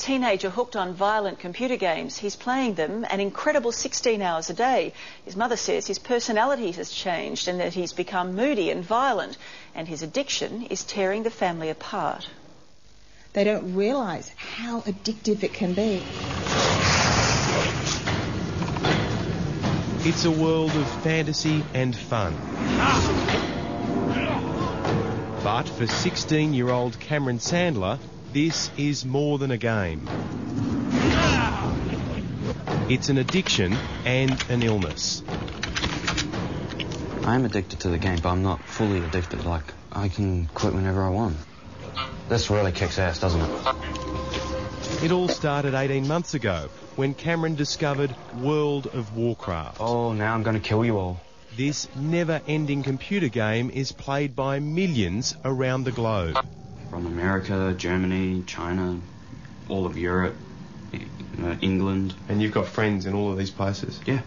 teenager hooked on violent computer games. He's playing them an incredible 16 hours a day. His mother says his personality has changed and that he's become moody and violent, and his addiction is tearing the family apart. They don't realise how addictive it can be. It's a world of fantasy and fun. But for 16-year-old Cameron Sandler, this is more than a game. It's an addiction and an illness. I am addicted to the game, but I'm not fully addicted. Like, I can quit whenever I want. This really kicks ass, doesn't it? It all started 18 months ago when Cameron discovered World of Warcraft. Oh, now I'm going to kill you all. This never-ending computer game is played by millions around the globe. From America, Germany, China, all of Europe, England. And you've got friends in all of these places? Yeah.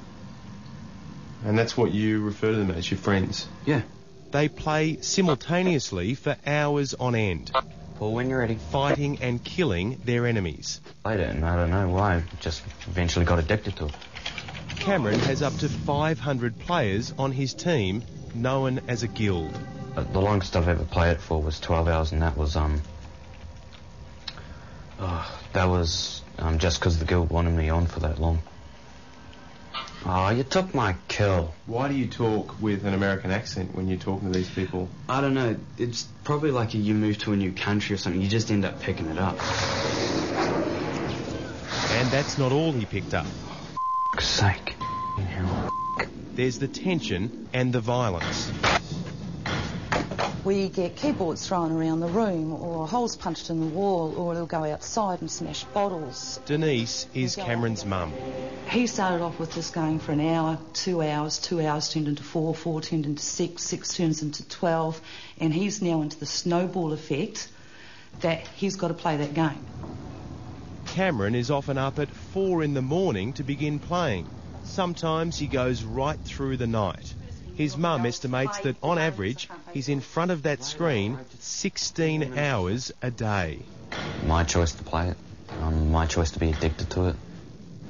And that's what you refer to them as, your friends? Yeah. They play simultaneously for hours on end. Paul, when you're ready. Fighting and killing their enemies. I don't know why. Just eventually got addicted to it. Cameron has up to 500 players on his team, known as a guild. The longest I've ever played it for was 12 hours, and that was just because the guild wanted me on for that long. Oh, you took my kill. Why do you talk with an American accent when you're talking to these people? I don't know. It's probably like you move to a new country or something. You just end up picking it up. And that's not all he picked up. For sake. There's the tension and the violence. We get keyboards thrown around the room, or holes punched in the wall, or he'll go outside and smash bottles. Denise is Cameron's mum. He started off with this going for an hour, 2 hours, 2 hours turned into 4, 4 turned into 6, 6 turns into 12, and he's now into the snowball effect that he's got to play that game. Cameron is often up at 4 in the morning to begin playing. Sometimes he goes right through the night. His mum estimates that on average he's in front of that screen 16 hours a day. My choice to play it. My choice to be addicted to it.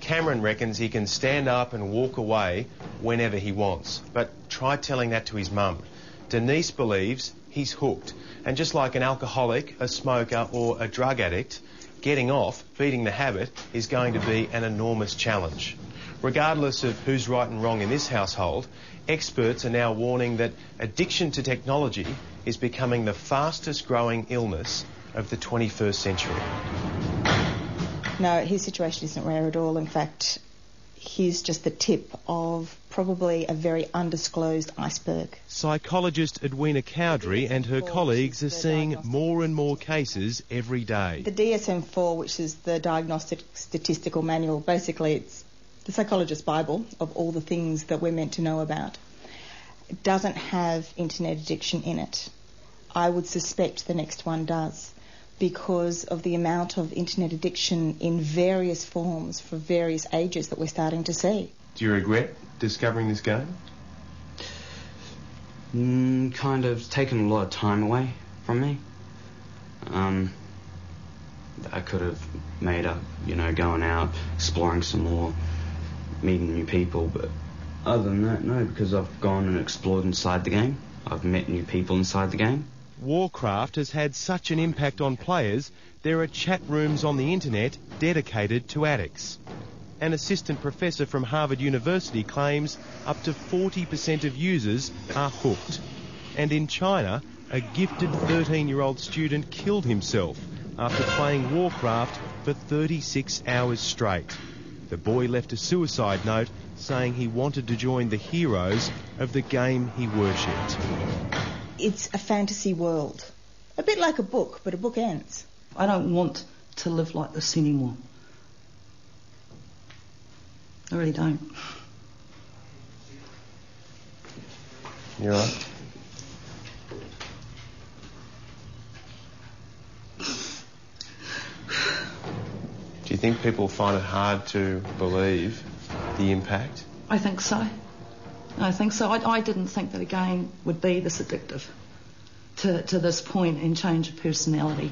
Cameron reckons he can stand up and walk away whenever he wants. But try telling that to his mum. Denise believes he's hooked. And just like an alcoholic, a smoker or a drug addict, getting off, beating the habit, is going to be an enormous challenge. Regardless of who's right and wrong in this household, experts are now warning that addiction to technology is becoming the fastest growing illness of the 21st century. No, his situation isn't rare at all. In fact, he's just the tip of probably a very undisclosed iceberg. Psychologist Edwina Cowdery and her colleagues are seeing more and more cases every day. The DSM-4, which is the Diagnostic Statistical Manual, basically it's the psychologist's Bible of all the things that we're meant to know about. It doesn't have internet addiction in it. I would suspect the next one does, because of the amount of internet addiction in various forms for various ages that we're starting to see. Do you regret discovering this game? Kind of. It's taken a lot of time away from me. I could have made up, going out, exploring some more, meeting new people, but other than that, no, because I've gone and explored inside the game. I've met new people inside the game. Warcraft has had such an impact on players, there are chat rooms on the internet dedicated to addicts. An assistant professor from Harvard University claims up to 40% of users are hooked. And in China, a gifted 13-year-old student killed himself after playing Warcraft for 36 hours straight. The boy left a suicide note saying he wanted to join the heroes of the game he worshipped. It's a fantasy world. A bit like a book, but a book ends. I don't want to live like this anymore. I really don't. You're right. Do you think people find it hard to believe the impact? I think so. I didn't think that a game would be this addictive to this point and change of personality.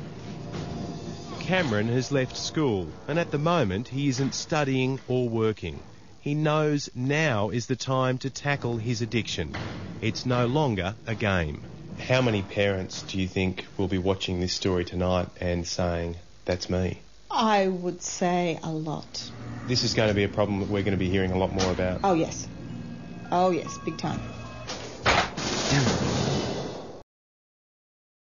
Cameron has left school, and at the moment he isn't studying or working. He knows now is the time to tackle his addiction. It's no longer a game. How many parents do you think will be watching this story tonight and saying, that's me? I would say a lot. This is going to be a problem that we're going to be hearing a lot more about. Oh, yes. Oh, yes, big time.